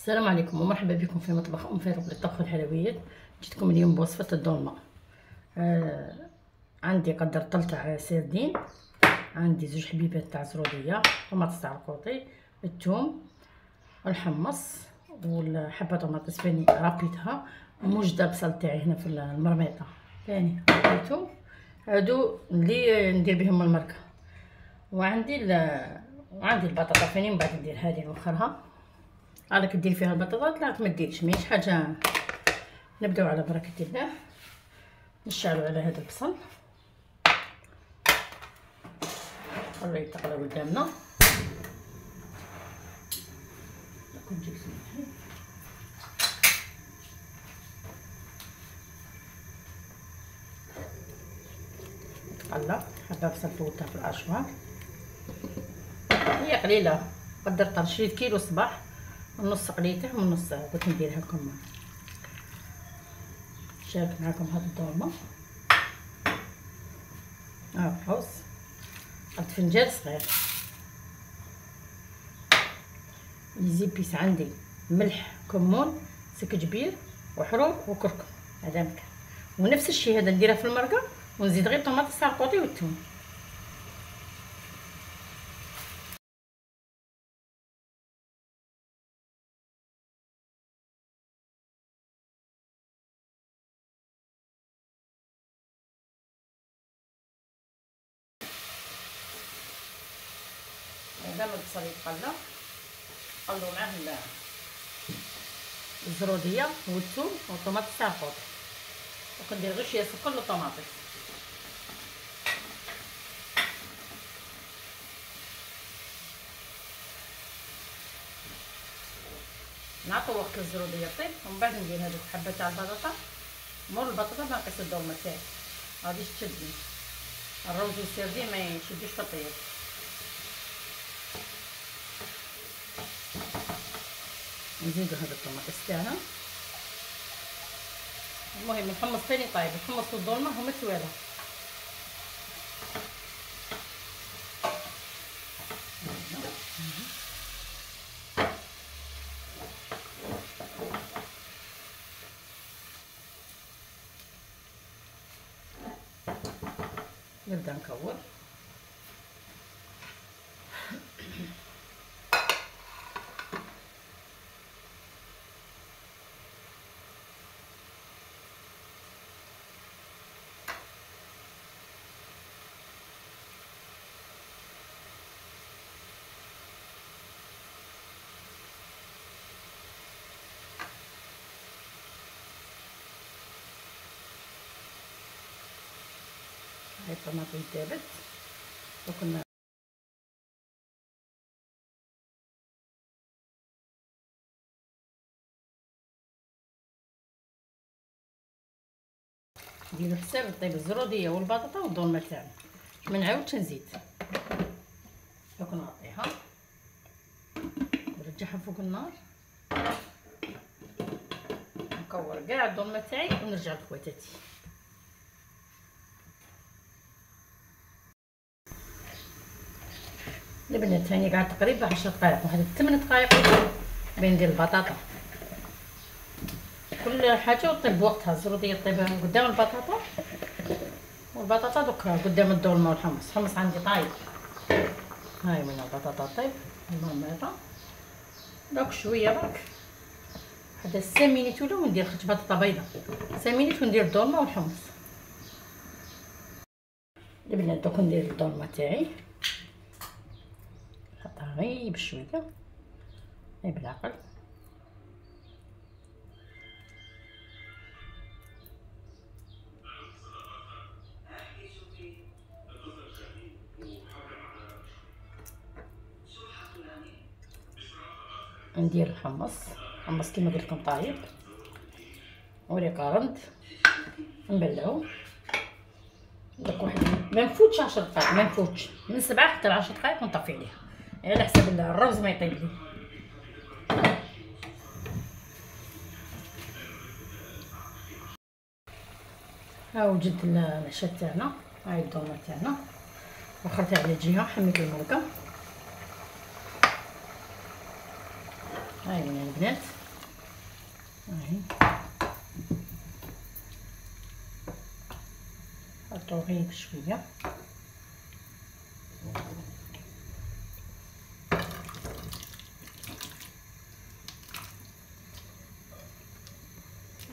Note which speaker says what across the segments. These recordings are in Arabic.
Speaker 1: السلام عليكم ومرحبا بكم في مطبخ فاروق للطبخ والحلويات. جيتكم اليوم بوصفه الدولمه. عندي قدر تاع سردين، عندي زوج حبيبات تاع زروديه، طماطس تاع القوطي، الثوم، الحمص، والحبه طماطس فاني رابيتها، وموجده البصل تاعي هنا في المرميطه ثاني رابيتو، هادو اللي ندير بهم المركه. وعندي البطاطا فاني من بعد ندير هذه نوخرها. راك دير فيها البطاطا لا ما ديرش ماهيش حاجه. نبداو على بركه الله، نشعلوا على هذا البصل خليه يتقلى قدامنا. تقلى حبه بصل فوتها في الاشوار، هي قليله، قدرت شريت كيلو صباح ونص قليته ونص قلت نديرها لكم شارك معكم هاد الدولمه. حوس قد فنجان صغير. ليزيبيس عندي ملح، كمون، سكجبير وحروق وكركم، هذا مكان. ونفس الشيء هذا نديرها في المرقه، ونزيد غير طماطس تاع القوطي والثوم. هذا ما البصل يتقلى، نقلو معاه الزروديه والثوم والطماطس تاع القوطي، وكندير غير شويه سكر للطماطس. نعطيو وقت الزروديه طيب، ومن بعد ندير هذوك حبه تاع البطاطا. مور البطاطا ناقص الدولمه تاعي غاديش تشدني، الروز والسردين ما يشدوش في الطياب. نزيدو هذا الطماطس تاعنا. المهم الحمص ثاني طايب، الحمص والدولمه هما سواله. نبدا نكور. هاي الطماطم دابت وكنا نديرو حساب طيب الزروديه والبطاطا والدولمه تاعنا، ما نعاودش نزيد. دوك نغطيها نرجعها فوق النار، نكور كاع الدولمه تاعي ونرجع لخواتاتي. البنات هاني قاعد تقريبا 10 دقائق، واحد 8 دقائق بين ندير البطاطا. كل حاجه وطيب بوقتها، الزروديه طيب قدام البطاطا، والبطاطا دوك قدام الدولمه والحمص. الحمص عندي طايب، هاي من البطاطا طيب المرميطه. دوك شويه برك هذا 5 مينيت ولا وندير خرج بطاطا بيضاء 5 مينيت وندير الدولمه والحمص. البنات دوك ندير الدولمه تاعي، نحطها غير بشويه غير بالعقل. ندير الحمص كيما قلت لكم طايب، ولي قارند نبلعو. داك واحد ما نفوتش 10 دقائق، ما نفوتش من 7 حتى ل 10 دقائق ونطفي عليها، يعني على حسب الرز ما يطيب لي. ها وجد العشاء تاعنا، هاي الدولمه تاعنا وخرتها على جهه، حميت المرقه هاي وين البنات، هاي حطو غير بشويه.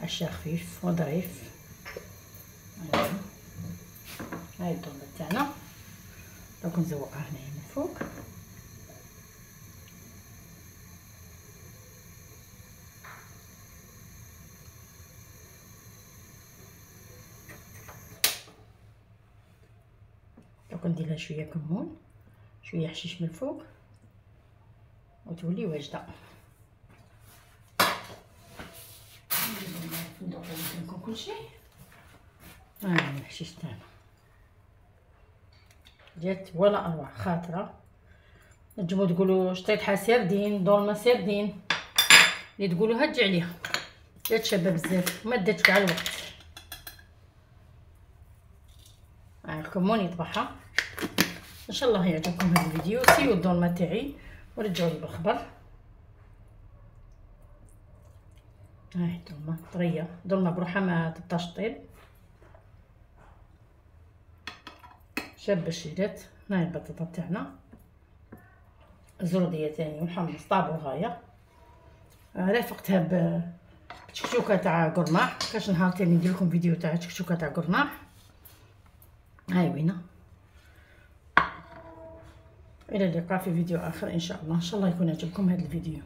Speaker 1: عشا خفيف وظريف. هاي الدومه تاعنا دوك نزوقها هنايا من فوق. دوك ندير لها شويه كمون، شويه حشيش من الفوق، وتولي واجده. ندوق لكم كلشي. ها الحشيش تاعنا جات ولا اروع، خاطره نجمو تقولوا شطيطها سردين، دولمه سردين، اللي تقولوها تجي عليها. جات شابه بزاف، ما داتش كاع الوقت. الكمون يطبخها. ان شاء الله يعجبكم هذا الفيديو. سيو الدولمه تاعي ورجعوا لي بالخبر. هاي الدولمه طريه، دولمه بروحها ما تبطاش طيب، شابه الشيرات. هاي البطاطا تاعنا، الزروديه تاني ونحمص طابو غايه. رافقتها بتشكشوكه تاع قرناح. كاش نهار تاني ندير لكم فيديو تاع تشكشوكه تاع قرناح. هاي وينه. الى اللقاء في فيديو اخر ان شاء الله. ان شاء الله يكون عجبكم هذا الفيديو.